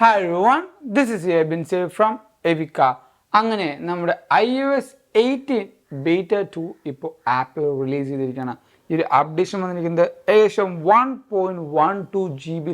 Hi everyone, this is Bin Save from Evika. അങ്ങനെ നമ്മുടെ iOS 18 beta 2 ഇപ്പോൾ apple release ചെയ്തിരിക്കുകയാണ്. ഈ ഒരു അപ്ഡേഷൻ വന്നിരിക്കുന്നത് ഏകദേശം 1.12 GB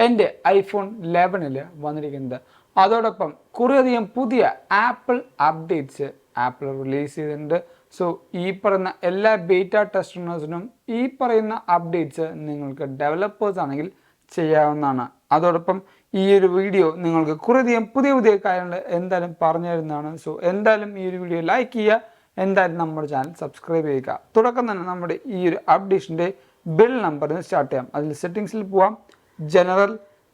എൻ്റെ ഐഫോൺ 11ൽ വന്നിരിക്കുന്നത്. അതോടൊപ്പം കുറേയധികം പുതിയ ആപ്പിൾ അപ്ഡേറ്റ്സ് ആപ്പിൾ റിലീസ് ചെയ്തിട്ടുണ്ട്. സോ ഈ പറയുന്ന എല്ലാ ബീറ്റ ടെസ്റ്റേഴ്സിനും ഈ പറയുന്ന അപ്ഡേറ്റ്സ് നിങ്ങൾക്ക് ഡെവലപ്പേഴ്സ് ആണെങ്കിൽ ചെയ്യാവുന്നതാണ്. അതോടൊപ്പം ഈ ഒരു വീഡിയോ നിങ്ങൾക്ക് കുറേയധികം പുതിയ കാര്യങ്ങൾ എന്തായാലും പറഞ്ഞു തരുന്നതാണ്. സോ എന്തായാലും ഈ ഒരു വീഡിയോ ലൈക്ക് ചെയ്യുക, എന്തായാലും നമ്മുടെ ചാനൽ സബ്സ്ക്രൈബ് ചെയ്യുക. തുടക്കം തന്നെ നമ്മുടെ ഈ ഒരു അപ്ഡേഷൻ്റെ ബിൽ നമ്പറിന് സ്റ്റാർട്ട് ചെയ്യാം. അതിൽ സെറ്റിങ്സിൽ പോവാം, ജനറൽ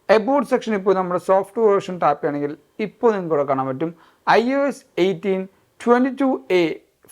എബൌട്ട് സെക്ഷനിൽ പോയി നമ്മുടെ സോഫ്റ്റ്വെയർ വേർഷൻ ടാപ്പ് ചെയ്യണമെങ്കിൽ ഇപ്പോൾ നിങ്ങൾക്ക് ഇവിടെ കാണാൻ പറ്റും iOS 18 22A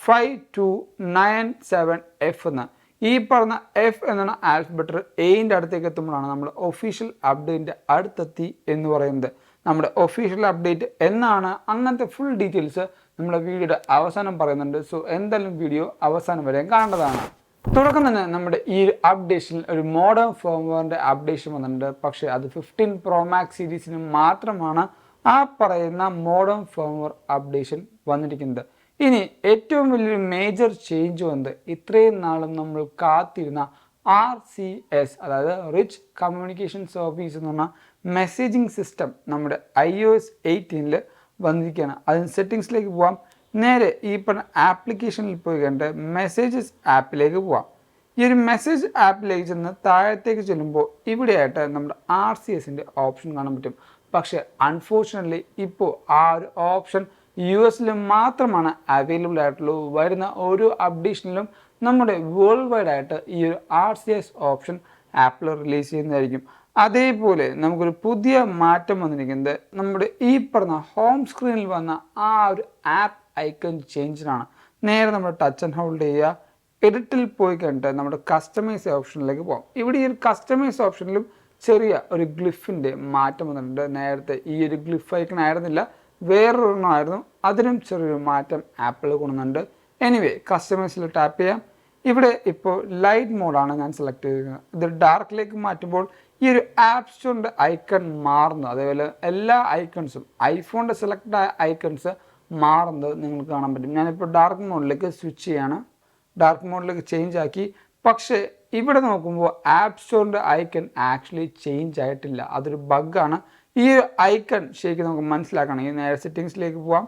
5297F എന്ന്. ഈ പറഞ്ഞ എഫ് എന്നാണ് ആൽഫബറ്റ് എയിൻ്റെ അടുത്തേക്ക് എത്തുമ്പോഴാണ് നമ്മൾ ഒഫീഷ്യൽ അപ്ഡേറ്റിൻ്റെ അടുത്തെത്തി എന്ന് പറയുന്നത്. നമ്മുടെ ഒഫീഷ്യൽ അപ്ഡേറ്റ് എന്നാണ് അങ്ങനത്തെ ഫുൾ ഡീറ്റെയിൽസ് നമ്മുടെ വീഡിയോയുടെ അവസാനം പറയുന്നുണ്ട്. സോ എന്തായാലും വീഡിയോ അവസാനം വരെ കാണേണ്ടതാണ്. തുടക്കം തന്നെ നമ്മുടെ ഈ അപ്ഡേഷനിൽ ഒരു മോഡേൺ ഫേംവെയറിൻ്റെ അപ്ഡേഷൻ വന്നിട്ടുണ്ട്. പക്ഷേ അത് 15 Pro Max സീരീസിന് മാത്രമാണ് ആ പറയുന്ന മോഡേൺ ഫേംവെയർ അപ്ഡേഷൻ വന്നിരിക്കുന്നത്. ഇനി ഏറ്റവും വലിയൊരു മേജർ ചേഞ്ച് വന്നത് ഇത്രയും നാളും നമ്മൾ കാത്തിരുന്ന RCS, അതായത് റിച്ച് കമ്മ്യൂണിക്കേഷൻ സർവീസ് എന്ന് പറഞ്ഞ മെസ്സേജിങ് സിസ്റ്റം നമ്മുടെ iOS 18ൽ വന്നിരിക്കുകയാണ്. അതിന് സെറ്റിങ്സിലേക്ക് പോവാം. നേരെ ഈ പറഞ്ഞ ആപ്ലിക്കേഷനിൽ പോയി കണ്ട് മെസ്സേജസ് ആപ്പിലേക്ക് പോവാം. ഈ ഒരു മെസ്സേജ് ആപ്പിലേക്ക് ചെന്ന് താഴത്തേക്ക് ചെല്ലുമ്പോൾ ഇവിടെയായിട്ട് നമ്മുടെ RCSൻ്റെ ഓപ്ഷൻ കാണാൻ പറ്റും. പക്ഷേ അൺഫോർച്ചുനേറ്റ്ലി ഇപ്പോൾ ആ ഒരു ഓപ്ഷൻ US മാത്രമാണ് അവൈലബിൾ ആയിട്ടുള്ളൂ. വരുന്ന ഓരോ അപ്ഡേഷനിലും നമ്മുടെ വേൾഡ് വൈഡ് ആയിട്ട് ഈ ഒരു RCS ഓപ്ഷൻ ആപ്പിൾ റിലീസ് ചെയ്യുന്നതായിരിക്കും. അതേപോലെ നമുക്കൊരു പുതിയ മാറ്റം വന്നിരിക്കുന്നത് നമ്മുടെ ഈ പറഞ്ഞ ഹോം സ്ക്രീനിൽ വന്ന ആ ഒരു ആപ്പ് ഐക്കൺ ചേഞ്ചിനാണ്. നേരെ നമ്മൾ ടച്ച് ആൻഡ് ഹോൾഡ് ചെയ്യുക, എഡിറ്റിൽ പോയി കണ്ടിട്ട് നമ്മുടെ കസ്റ്റമൈസ് ഓപ്ഷനിലേക്ക് പോകാം. ഇവിടെ ഈ ഒരു കസ്റ്റമൈസ് ഓപ്ഷനിലും ചെറിയ ഒരു ഗ്ലിഫിൻ്റെ മാറ്റം വന്നിട്ടുണ്ട്. നേരത്തെ ഈ ഒരു ഗ്ലിഫ് ഐക്കൺ ആയിരുന്നില്ല, വേറൊരെണ്ണമായിരുന്നു. അതിനും ചെറിയൊരു മാറ്റം ആപ്പിൾ കൊണ്ടുവന്നുണ്ട്. എനിവേ കസ്റ്റമൈസിൽ ടാപ്പ് ചെയ്യാം. ഇവിടെ ഇപ്പോൾ ലൈറ്റ് മോഡാണ് ഞാൻ സെലക്ട് ചെയ്തിരിക്കുന്നത്. ഇത് ഡാർക്കിലേക്ക് മാറ്റുമ്പോൾ ഈ ഒരു ആപ്പ് സ്റ്റോറിൻ്റെ ഐക്കൺ മാറുന്നു. അതേപോലെ എല്ലാ ഐക്കൺസും ഐഫോണിൻ്റെ സെലക്ട് ആയ ഐക്കൺസ് മാറുന്നത് നിങ്ങൾക്ക് കാണാൻ പറ്റും. ഞാനിപ്പോൾ ഡാർക്ക് മോഡിലേക്ക് സ്വിച്ച് ചെയ്യാണ്, ഡാർക്ക് മോഡിലേക്ക് ചേഞ്ച് ആക്കി. പക്ഷേ ഇവിടെ നോക്കുമ്പോൾ ആപ്പ് സ്റ്റോറിൻ്റെ ഐക്കൺ ആക്ച്വലി ചേഞ്ച് ആയിട്ടില്ല. അതൊരു ബഗ്ഗാണ്. ഈ ഒരു ഐക്കൺ ശരിക്കും നമുക്ക് മനസ്സിലാക്കണമെങ്കിൽ നേരെ സെറ്റിങ്സിലേക്ക് പോവാം.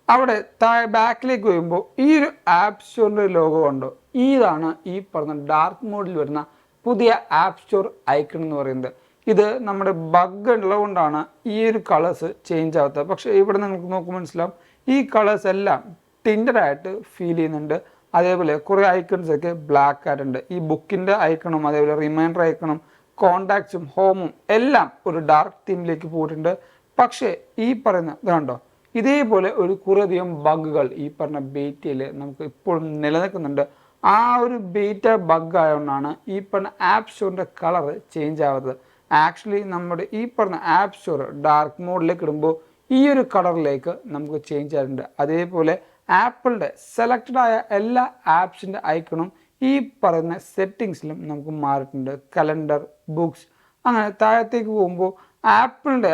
അവിടെ താഴെ ബാക്കിലേക്ക് വരുമ്പോൾ ഈ ഒരു ആപ്പ് സ്റ്റോറിൻ്റെ ലോഗോ ഉണ്ടോ, ഇതാണ് ഈ പറഞ്ഞ ഡാർക്ക് മോഡിൽ വരുന്ന പുതിയ ആപ്പ് സ്റ്റോർ ഐക്കൺ എന്ന് പറയുന്നത്. ഇത് നമ്മുടെ ബഗ് ഉള്ളതുകൊണ്ടാണ് ഈ ഒരു കളേഴ്സ് ചേഞ്ച് ആവാത്തത്. പക്ഷേ ഇവിടെ നിങ്ങൾക്ക് നോക്കുമ്പോൾ മനസ്സിലാവും ഈ കളേഴ്സ് എല്ലാം ടിൻഡറായിട്ട് ഫീൽ ചെയ്യുന്നുണ്ട്. അതേപോലെ കുറേ ഐക്കൺസൊക്കെ ബ്ലാക്ക് ആയിട്ടുണ്ട്. ഈ ബുക്കിൻ്റെ ഐക്കണും അതേപോലെ റിമൈൻഡർ ഐക്കണും കോണ്ടാക്ട്സും ഹോമും എല്ലാം ഒരു ഡാർക്ക് തീമിലേക്ക് പോയിട്ടുണ്ട്. പക്ഷേ ഈ പറയുന്ന ഇതുണ്ടോ, ഇതേപോലെ ഒരു കുറേയധികം ബഗ്ഗുകൾ ഈ പറഞ്ഞ ബീറ്റയിൽ നമുക്ക് ഇപ്പോഴും നിലനിൽക്കുന്നുണ്ട്. ആ ഒരു ബീറ്റ ബഗ് ആയതുകൊണ്ടാണ് ഈ പറഞ്ഞ ആപ്പ് സ്റ്റോറിൻ്റെ കളറ് ചേഞ്ച് ആവാത്തത്. ആക്ച്വലി നമ്മുടെ ഈ പറഞ്ഞ ആപ്പ് സ്റ്റോർ ഡാർക്ക് മോഡിലേക്ക് ഇടുമ്പോൾ ഈ ഒരു കളറിലേക്ക് നമുക്ക് ചേഞ്ച് ആയിട്ടുണ്ട്. അതേപോലെ ആപ്പിളിൻ്റെ സെലക്റ്റഡ് ആയ എല്ലാ ആപ്സിൻ്റെ ഐക്കണും ഈ പറയുന്ന സെറ്റിങ്സിലും നമുക്ക് മാറിയിട്ടുണ്ട്. കലണ്ടർ, ബുക്സ്, അങ്ങനെ താഴത്തേക്ക് പോകുമ്പോൾ ആപ്പിളിൻ്റെ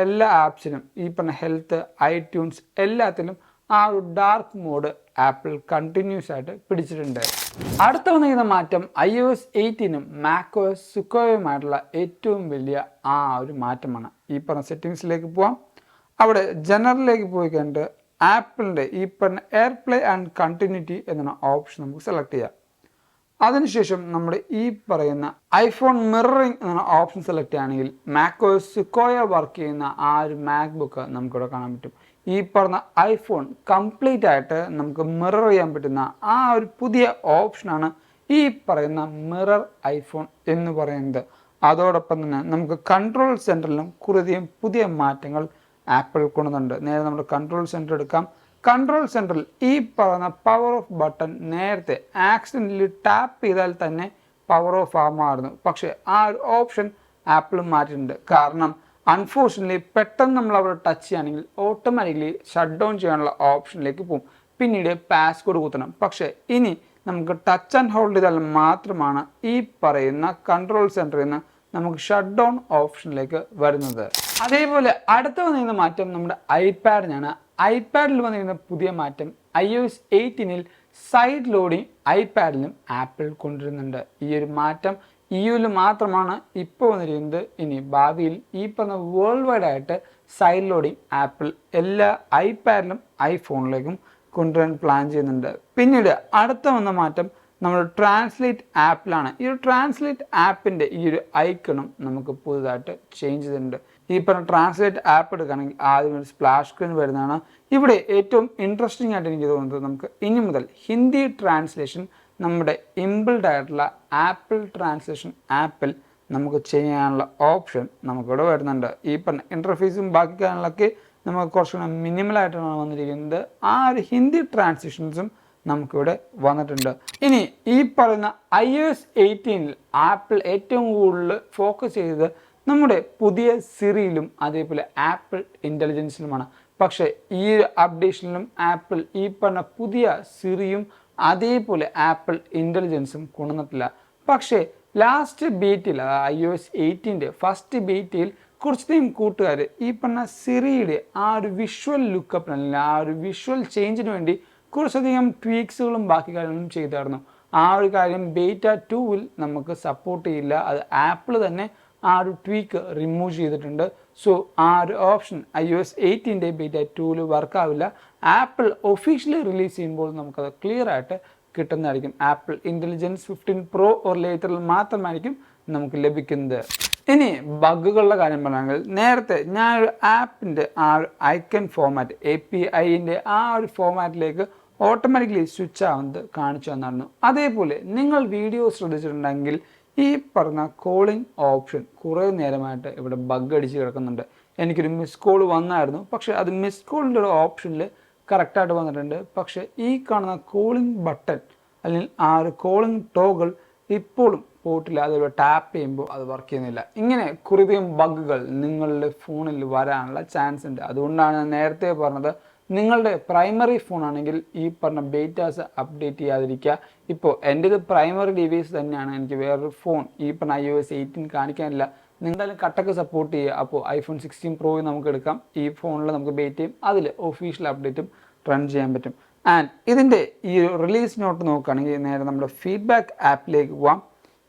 എല്ലാ ആപ്സിനും ഈ പറഞ്ഞ ഹെൽത്ത്, ഐട്യൂൺസ് എല്ലാത്തിലും ആ ഒരു ഡാർക്ക് മോഡ് ആപ്പിൾ കണ്ടിന്യൂസ് ആയിട്ട് പിടിച്ചിട്ടുണ്ട്. അടുത്ത വന്നിരിക്കുന്ന മാറ്റം iOS 18നും macOS Sequoia'യുമായിട്ടുള്ള ഏറ്റവും വലിയ ആ ഒരു മാറ്റമാണ്. ഈ പറഞ്ഞ സെറ്റിങ്സിലേക്ക് പോവാം. അവിടെ ജനറലിലേക്ക് പോയി കണ്ട് ആപ്പിളിൻ്റെ ഈ പറഞ്ഞ എയർപ്ലേ ആൻഡ് കണ്ടിന്യൂറ്റി എന്ന ഓപ്ഷൻ നമുക്ക് സെലക്ട് ചെയ്യാം. അതിനുശേഷം നമ്മുടെ ഈ പറയുന്ന ഐഫോൺ മിററിംഗ് എന്ന ഓപ്ഷൻ സെലക്ട് ചെയ്യുകയാണെങ്കിൽ macOS Sequoia വർക്ക് ചെയ്യുന്ന ആ ഒരു മാക്ബുക്ക് നമുക്കിവിടെ കാണാൻ പറ്റും. ഈ പറഞ്ഞ ഐഫോൺ കംപ്ലീറ്റ് ആയിട്ട് നമുക്ക് മിറർ ചെയ്യാൻ പറ്റുന്ന ആ ഒരു പുതിയ ഓപ്ഷനാണ് ഈ പറയുന്ന മിറർ ഐഫോൺ എന്ന് പറയുന്നത്. അതോടൊപ്പം തന്നെ നമുക്ക് കൺട്രോൾ സെൻറ്ററിലും കുറേയധികം പുതിയ മാറ്റങ്ങൾ ആപ്പിൾ കൊണ്ടുവന്നുണ്ട്. നേരെ നമ്മുടെ കൺട്രോൾ സെൻറ്റർ എടുക്കാം. കൺട്രോൾ സെൻറ്ററിൽ ഈ പറയുന്ന പവർ ഓഫ് ബട്ടൺ നേരത്തെ ആക്സിഡൻ്റലി ടാപ്പ് ചെയ്താൽ തന്നെ പവർ ഓഫ് ആകുമായിരുന്നു. പക്ഷേ ആ ഒരു ഓപ്ഷൻ ആപ്പിൾ മാറ്റിയിട്ടുണ്ട്. കാരണം അൺഫോർച്യുനേറ്റ്ലി പെട്ടെന്ന് നമ്മൾ അവിടെ ടച്ച് ചെയ്യുകയാണെങ്കിൽ ഓട്ടോമാറ്റിക്കലി ഷട്ട് ഡൗൺ ചെയ്യാനുള്ള ഓപ്ഷനിലേക്ക് പോകും. പിന്നീട് പാസ്വേഡ് കുത്തണം. പക്ഷേ ഇനി നമുക്ക് ടച്ച് ആൻഡ് ഹോൾഡ് ചെയ്താൽ മാത്രമാണ് ഈ പറയുന്ന കൺട്രോൾ സെൻറ്ററിൽ നിന്ന് നമുക്ക് ഷട്ട് ഡൗൺ ഓപ്ഷനിലേക്ക് വരുന്നത്. അതേപോലെ അടുത്ത വന്നിരുന്ന മാറ്റം നമ്മുടെ ഐപാഡിനാണ്. ഐപാഡിൽ വന്നിരുന്ന പുതിയ മാറ്റം iOS 18-ൽ സൈഡ് ലോഡിങ് ഐപാഡിലും ആപ്പിൾ കൊണ്ടുവരുന്നുണ്ട്. ഈ ഒരു മാറ്റം EU-ൽ മാത്രമാണ് ഇപ്പോൾ വന്നിരിക്കുന്നത്. ഇനി ഭാവിയിൽ ഈ പറഞ്ഞ വേൾഡ് വൈഡ് ആയിട്ട് സൈഡ് ലോഡിങ് ആപ്പിൾ എല്ലാ ഐപാഡിലും ഐഫോണിലേക്കും കൊണ്ടുവരാൻ പ്ലാൻ ചെയ്യുന്നുണ്ട്. പിന്നീട് അടുത്ത വന്ന മാറ്റം നമ്മൾ ട്രാൻസ്ലേറ്റ് ആപ്പിലാണ്. ഈ ഒരു ട്രാൻസ്ലേറ്റ് ആപ്പിൻ്റെ ഈ ഒരു ഐക്കണും നമുക്ക് പുതുതായിട്ട് ചേഞ്ച് ചെയ്തിട്ടുണ്ട്. ഈ പറഞ്ഞ ട്രാൻസ്ലേറ്റ് ആപ്പ് എടുക്കുകയാണെങ്കിൽ ആദ്യം ഒരു സ്പ്ലാഷ് സ്ക്രീൻ വരുന്നതാണ്. ഇവിടെ ഏറ്റവും ഇൻട്രസ്റ്റിംഗ് ആയിട്ട് എനിക്ക് തോന്നുന്നത് നമുക്ക് ഇനി മുതൽ ഹിന്ദി ട്രാൻസ്ലേഷൻ നമ്മുടെ ഇംബിൾഡ് ആയിട്ടുള്ള ആപ്പിൾ ട്രാൻസ്ലേഷൻ ആപ്പിൽ നമുക്ക് ചെയ്യാനുള്ള ഓപ്ഷൻ നമുക്കിവിടെ വരുന്നുണ്ട്. ഈ പറഞ്ഞ ഇൻ്റർഫേസും ബാക്കി കാര്യങ്ങളൊക്കെ നമുക്ക് കുറച്ചുകൂടെ മിനിമലായിട്ടാണ് വന്നിരിക്കുന്നത്. ആ ഒരു ഹിന്ദി ട്രാൻസ്ലേഷൻസും നമുക്കിവിടെ വന്നിട്ടുണ്ട്. ഇനി ഈ പറയുന്ന iOS 18-ൽ ആപ്പിൾ ഏറ്റവും കൂടുതൽ ഫോക്കസ് ചെയ്തത് നമ്മുടെ പുതിയ സിറിയിലും അതേപോലെ ആപ്പിൾ ഇൻ്റലിജൻസിലുമാണ്. പക്ഷേ ഈ ഒരു അപ്ഡേഷനിലും ആപ്പിൾ ഈ പറഞ്ഞ പുതിയ സിറിയും അതേപോലെ ആപ്പിൾ ഇൻ്റലിജൻസും കൊണ്ടുവന്നിട്ടില്ല. പക്ഷേ ലാസ്റ്റ് ബീറ്റിൽ iOS 18-ൻ്റെ ഫസ്റ്റ് ബീറ്റിൽ കുറച്ചധികം കൂട്ടുകാർ ഈ പറഞ്ഞ സിറിയുടെ ആ ഒരു വിഷ്വൽ ലുക്കപ്പ് അല്ലെങ്കിൽ ആ ഒരു വിഷ്വൽ ചേഞ്ചിന് വേണ്ടി കുറച്ചധികം ട്വീക്സുകളും ബാക്കി കാര്യങ്ങളും ചെയ്തായിരുന്നു. ആ ഒരു കാര്യം ബീറ്റ 2-ൽ നമുക്ക് സപ്പോർട്ട് ചെയ്യില്ല. അത് ആപ്പിൾ തന്നെ ആ ഒരു ട്വീക്ക് റിമൂവ് ചെയ്തിട്ടുണ്ട്. സോ ആ ഒരു ഓപ്ഷൻ iOS 18-ൻ്റെ ബീറ്റ 2-ൽ വർക്കാവില്ല. ആപ്പിൾ ഒഫീഷ്യലി റിലീസ് ചെയ്യുമ്പോൾ നമുക്കത് ക്ലിയർ ആയിട്ട് കിട്ടുന്നതായിരിക്കും. ആപ്പിൾ ഇൻ്റലിജൻസ് 15 Pro ഓർ ലേറ്ററിൽ മാത്രമായിരിക്കും നമുക്ക് ലഭിക്കുന്നത്. ഇനി ബഗ്ഗുകളുടെ കാര്യം പറയുകയാണെങ്കിൽ നേരത്തെ ഞാൻ ഒരു ആപ്പിൻ്റെ ആ ഒരു ഐക്കൺ ഫോമാറ്റ് API-ൻ്റെ ആ ഒരു ഫോമാറ്റിലേക്ക് ഓട്ടോമാറ്റിക്കലി സ്വിച്ച് ആവുന്നത് കാണിച്ചു തന്നായിരുന്നു. അതേപോലെ നിങ്ങൾ വീഡിയോ ശ്രദ്ധിച്ചിട്ടുണ്ടെങ്കിൽ ഈ പറഞ്ഞ കോളിംഗ് ഓപ്ഷൻ കുറേ നേരമായിട്ട് ഇവിടെ ബഗ് അടിച്ച് കിടക്കുന്നുണ്ട്. എനിക്കൊരു മിസ് കോൾ വന്നായിരുന്നു, പക്ഷേ അത് മിസ് കോളിൻ്റെ ഒരു ഓപ്ഷനിൽ കറക്റ്റായിട്ട് വന്നിട്ടുണ്ട്. പക്ഷേ ഈ കാണുന്ന കോളിംഗ് ബട്ടൺ അല്ലെങ്കിൽ ആ ഒരു കോളിംഗ് ടോഗിൾ ഇപ്പോഴും പോർട്ടില്ല. അതുപോലെ ടാപ്പ് ചെയ്യുമ്പോൾ അത് വർക്ക് ചെയ്യുന്നില്ല. ഇങ്ങനെ കുറേയധികം ബഗ്ഗുകൾ നിങ്ങളുടെ ഫോണിൽ വരാനുള്ള ചാൻസ് ഉണ്ട്. അതുകൊണ്ടാണ് ഞാൻ നേരത്തെ പറഞ്ഞത് നിങ്ങളുടെ പ്രൈമറി ഫോൺ ആണെങ്കിൽ ഈ പറഞ്ഞ ബേറ്റാസ് അപ്ഡേറ്റ് ചെയ്യാതിരിക്കുക. ഇപ്പോൾ എൻ്റേത് പ്രൈമറി ഡിവൈസ് തന്നെയാണ്. എനിക്ക് വേറൊരു ഫോൺ ഈ പറഞ്ഞ iOS 18 കാണിക്കാനില്ല. നിങ്ങളെന്തായാലും കട്ടൊക്കെ സപ്പോർട്ട് ചെയ്യുക. അപ്പോൾ iPhone 16 Pro നമുക്ക് എടുക്കാം. ഈ ഫോണിൽ നമുക്ക് ബേറ്റയും അതിൽ ഒഫീഷ്യൽ അപ്ഡേറ്റും റൺ ചെയ്യാൻ പറ്റും. ആൻഡ് ഇതിൻ്റെ ഈ റിലീസ് നോട്ട് നോക്കുകയാണെങ്കിൽ നേരെ നമ്മുടെ ഫീഡ്ബാക്ക് ആപ്പിലേക്ക് പോവാം.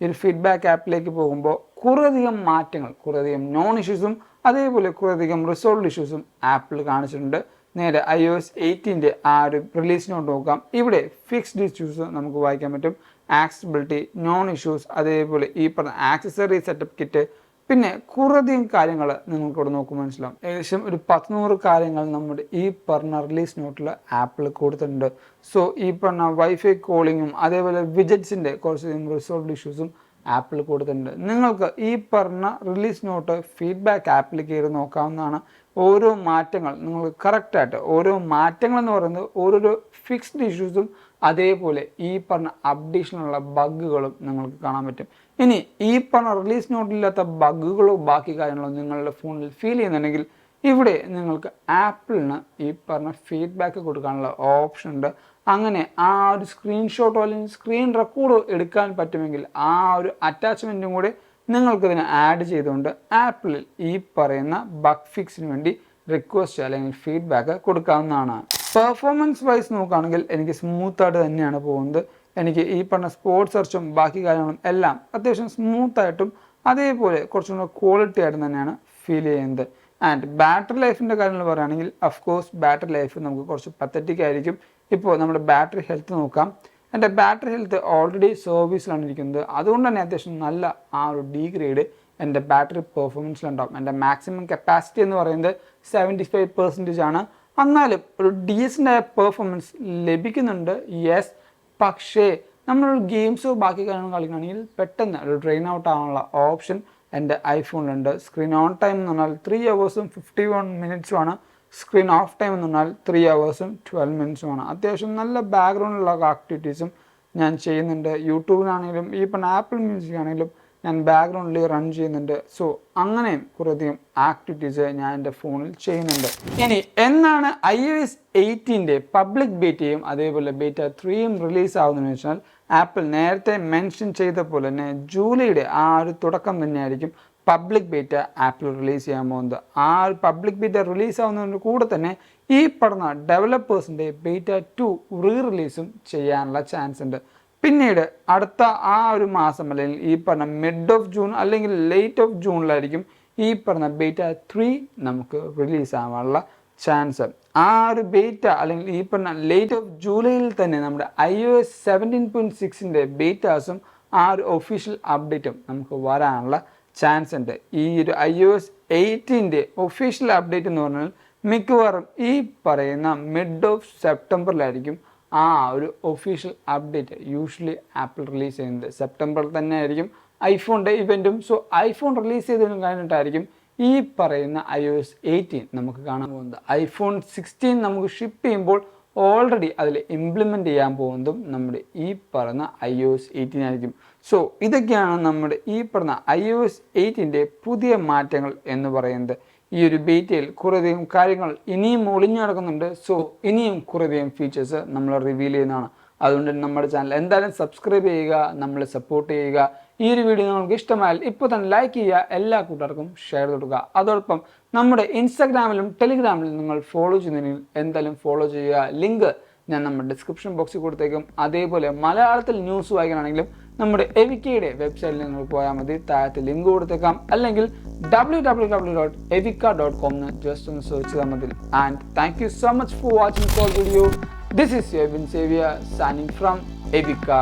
ഈ ഒരു ഫീഡ്ബാക്ക് ആപ്പിലേക്ക് പോകുമ്പോൾ കുറേയധികം മാറ്റങ്ങൾ, കുറേയധികം നോൺ ഇഷ്യൂസും അതേപോലെ കുറേയധികം റിസോൾവ് ഇഷ്യൂസും ആപ്പിൾ കാണിച്ചിട്ടുണ്ട്. നേരെ iOS 18-ൻ്റെ ആ ഒരു റിലീസ് നോട്ട് നോക്കാം. ഇവിടെ ഫിക്സ്ഡ് ഇഷ്യൂസ് നമുക്ക് വായിക്കാൻ പറ്റും. ആക്സസിബിലിറ്റി, നോൺ ഇഷ്യൂസ്, അതേപോലെ ഈ പറഞ്ഞ ആക്സസറി സെറ്റപ്പ് കിറ്റ്, പിന്നെ കുറേയധികം കാര്യങ്ങൾ നിങ്ങൾക്കിവിടെ നോക്കുമ്പോൾ മനസ്സിലാവും. ഏകദേശം ഒരു 100 കാര്യങ്ങൾ നമ്മുടെ ഈ പറഞ്ഞ റിലീസ് നോട്ടിൽ ആപ്പിൾ കൊടുത്തിട്ടുണ്ട്. സോ ഈ പറഞ്ഞ വൈഫൈ കോളിങ്ങും അതേപോലെ വിജറ്റ്സിൻ്റെ കുറച്ചധികം റിസോൾവ് ഇഷ്യൂസും ആപ്പിൾ കൊടുത്തിട്ടുണ്ട്. നിങ്ങൾക്ക് ഈ പറഞ്ഞ റിലീസ് നോട്ട് ഫീഡ്ബാക്ക് ആപ്പിൽ കയറി നോക്കാവുന്നതാണ്. ഓരോ മാറ്റങ്ങൾ നിങ്ങൾക്ക് കറക്റ്റായിട്ട് ഓരോ മാറ്റങ്ങൾ എന്ന് പറയുന്നത് ഓരോരോ ഫിക്സ്ഡ് ഇഷ്യൂസും അതേപോലെ ഈ പറഞ്ഞ അപ്ഡേഷനുള്ള ബഗ്ഗുകളും നിങ്ങൾക്ക് കാണാൻ പറ്റും. ഇനി ഈ പറഞ്ഞ റിലീസ് നോട്ടിലില്ലാത്ത ബഗ്ഗുകളോ ബാക്കി കാര്യങ്ങളോ നിങ്ങളുടെ ഫോണിൽ ഫീൽ ചെയ്യുന്നുണ്ടെങ്കിൽ ഇവിടെ നിങ്ങൾക്ക് ആപ്പിളിന് ഈ പറഞ്ഞ ഫീഡ്ബാക്ക് കൊടുക്കാനുള്ള ഓപ്ഷൻ ഉണ്ട്. അങ്ങനെ ആ ഒരു സ്ക്രീൻഷോട്ടോ അല്ലെങ്കിൽ സ്ക്രീൻ റെക്കോർഡോ എടുക്കാൻ പറ്റുമെങ്കിൽ ആ ഒരു അറ്റാച്ച്മെൻറ്റും കൂടെ നിങ്ങൾക്കിതിനെ ആഡ് ചെയ്തുകൊണ്ട് ആപ്പിളിൽ ഈ പറയുന്ന ബഗ് ഫിക്സിന് വേണ്ടി റിക്വസ്റ്റ് അല്ലെങ്കിൽ ഫീഡ്ബാക്ക് കൊടുക്കാവുന്നതാണ്. പെർഫോമൻസ് വൈസ് നോക്കുകയാണെങ്കിൽ എനിക്ക് സ്മൂത്തായിട്ട് തന്നെയാണ് പോകുന്നത്. എനിക്ക് ഈ പറഞ്ഞ സ്പോർട്സ് സെർച്ചും ബാക്കി കാര്യങ്ങളും എല്ലാം അത്യാവശ്യം സ്മൂത്തായിട്ടും അതേപോലെ കുറച്ചും കൂടെ ക്വാളിറ്റി ആയിട്ട് തന്നെയാണ് ഫീൽ ചെയ്യുന്നത്. ആൻഡ് ബാറ്ററി ലൈഫിൻ്റെ കാര്യങ്ങൾ പറയുകയാണെങ്കിൽ അഫ്കോഴ്സ് ബാറ്ററി ലൈഫ് നമുക്ക് കുറച്ച് പത്തറ്റിക് ആയിരിക്കും. ഇപ്പോൾ നമ്മുടെ ബാറ്ററി ഹെൽത്ത് നോക്കാം. എൻ്റെ ബാറ്ററി ഹെൽത്ത് ഓൾറെഡി സർവീസിലാണ് ഇരിക്കുന്നത്. അതുകൊണ്ട് തന്നെ അത്യാവശ്യം നല്ല ആ ഒരു ഡിഗ്രേഡ് എൻ്റെ ബാറ്ററി പെർഫോമൻസിലുണ്ടാവും. എൻ്റെ മാക്സിമം കപ്പാസിറ്റി എന്ന് പറയുന്നത് 75% ആണ്. എന്നാലും ഒരു ഡീസൻ്റായ പെർഫോമൻസ് ലഭിക്കുന്നുണ്ട്, യെസ്. പക്ഷേ നമ്മളൊരു ഗെയിംസോ ബാക്കി കാര്യങ്ങൾ കളിക്കുകയാണെങ്കിൽ പെട്ടെന്ന് ഒരു ഡ്രെയിൻ ഔട്ട് ആവാനുള്ള ഓപ്ഷൻ എൻ്റെ ഐഫോണിലുണ്ട്. സ്ക്രീൻ ഓൺ ടൈം എന്ന് പറഞ്ഞാൽ 3 hours 51 minutes ആണ്. സ്ക്രീൻ ഓഫ് ടൈം എന്ന് പറഞ്ഞാൽ 3 hours 12 minutes ആണ്. അത്യാവശ്യം നല്ല ബാക്ക്ഗ്രൗണ്ടിലുള്ള ആക്ടിവിറ്റീസും ഞാൻ ചെയ്യുന്നുണ്ട്. യൂട്യൂബിനാണെങ്കിലും ഈ ഇപ്പം ആപ്പിൾ മ്യൂസിക് ആണെങ്കിലും ഞാൻ ബാക്ക്ഗ്രൗണ്ടിൽ റൺ ചെയ്യുന്നുണ്ട്. സോ അങ്ങനെയും കുറേയധികം ആക്ടിവിറ്റീസ് ഞാൻ എൻ്റെ ഫോണിൽ ചെയ്യുന്നുണ്ട്. ഇനി എന്നാണ് iOS 18-ൻ്റെ പബ്ലിക് ബീറ്റയും അതേപോലെ ബീറ്റ 3യും റിലീസ് ആവുന്നതെന്ന് വെച്ചാൽ ആപ്പിൾ നേരത്തെ മെൻഷൻ ചെയ്ത പോലെ തന്നെ ജൂലൈയുടെ ആ ഒരു തുടക്കം തന്നെയായിരിക്കും പബ്ലിക് ബീറ്റ ആപ്പിൾ റിലീസ് ചെയ്യാൻ പോകുന്നത്. ആ ഒരു പബ്ലിക് ബീറ്റ റിലീസ് ആവുന്നതിൻ്റെ കൂടെ തന്നെ ഈ പറഞ്ഞ ഡെവലപ്പേഴ്സിൻ്റെ ബീറ്റ 2 റിലീസും ചെയ്യാനുള്ള ചാൻസ് ഉണ്ട്. പിന്നീട് അടുത്ത ആ ഒരു മാസം അല്ലെങ്കിൽ ഈ പറഞ്ഞ മിഡ് ഓഫ് ജൂൺ അല്ലെങ്കിൽ ലേറ്റ് ഓഫ് ജൂണിലായിരിക്കും ഈ പറഞ്ഞ ബീറ്റ 3 നമുക്ക് റിലീസ് ആവാനുള്ള ചാൻസ്. ആ ഒരു ബീറ്റ അല്ലെങ്കിൽ ഈ പറഞ്ഞ ലേറ്റ് ഓഫ് ജൂലൈയിൽ തന്നെ നമ്മുടെ iOS 17.6ൻ്റെ ബീറ്റാസും ആ ഒരു ഒഫീഷ്യൽ അപ്ഡേറ്റും നമുക്ക് വരാനുള്ള ചാൻസ് ഉണ്ട്. ഈ ഒരു iOS 18ൻ്റെ ഒഫീഷ്യൽ അപ്ഡേറ്റ് എന്ന് പറഞ്ഞാൽ മിക്കവാറും ഈ പറയുന്ന മിഡ് ഓഫ് സെപ്റ്റംബറിലായിരിക്കും ആ ഒരു official update usually apple release ചെയ്യുന്നത്. സെപ്റ്റംബറിൽ തന്നെ ആയിരിക്കും ഐഫോണിൻ്റെ ഇവൻറ്റും. സോ ഐഫോൺ റിലീസ് ചെയ്തതിനും കഴിഞ്ഞിട്ടായിരിക്കും ഈ പറയുന്ന iOS 18 നമുക്ക് കാണാൻ പോകുന്നത്. iPhone 16 നമുക്ക് ഷിപ്പ് ചെയ്യുമ്പോൾ ഓൾറെഡി അതിൽ ഇംപ്ലിമെൻറ്റ് ചെയ്യാൻ പോകുന്നതും നമ്മുടെ ഈ പറഞ്ഞ iOS 18 ആയിരിക്കും. സോ ഇതൊക്കെയാണ് നമ്മുടെ ഈ പറഞ്ഞ iOS 8ൻ്റെ പുതിയ മാറ്റങ്ങൾ എന്ന് പറയുന്നത്. ഈ ഒരു ബീറ്റയിൽ കുറേയധികം കാര്യങ്ങൾ ഇനിയും ഒളിഞ്ഞു നടക്കുന്നുണ്ട്. സോ ഇനിയും കുറേയധികം ഫീച്ചേഴ്സ് നമ്മൾ റിവീൽ ചെയ്യുന്നതാണ്. അതുകൊണ്ട് നമ്മുടെ ചാനൽ എന്തായാലും സബ്സ്ക്രൈബ് ചെയ്യുക, നമ്മളെ സപ്പോർട്ട് ചെയ്യുക. ഈ ഒരു വീഡിയോ നിങ്ങൾക്ക് ഇഷ്ടമായാൽ ഇപ്പോൾ തന്നെ ലൈക്ക് ചെയ്യുക, എല്ലാ കൂട്ടുകാർക്കും ഷെയർ കൊടുക്കുക. അതോടൊപ്പം നമ്മുടെ ഇൻസ്റ്റാഗ്രാമിലും ടെലിഗ്രാമിലും നിങ്ങൾ ഫോളോ ചെയ്യുന്നതിന് എന്തായാലും ഫോളോ ചെയ്യുക. ലിങ്ക് ഞാൻ നമ്മുടെ ഡിസ്ക്രിപ്ഷൻ ബോക്സിൽ കൊടുത്തേക്കും. അതേപോലെ മലയാളത്തിൽ ന്യൂസ് വായിക്കാനാണെങ്കിലും നമ്മുടെ എവിക്കയുടെ വെബ്സൈറ്റിൽ നിങ്ങൾ പോയാൽ മതി, താഴത്തെ ലിങ്ക് കൊടുത്തേക്കാം. അല്ലെങ്കിൽ www.evica.com ജസ്റ്റ് ഒന്ന് സെർച്ച് ചെയ്താൽ മതി. And thank you so much for watching this video. This is Evin Xavier signing from Evica.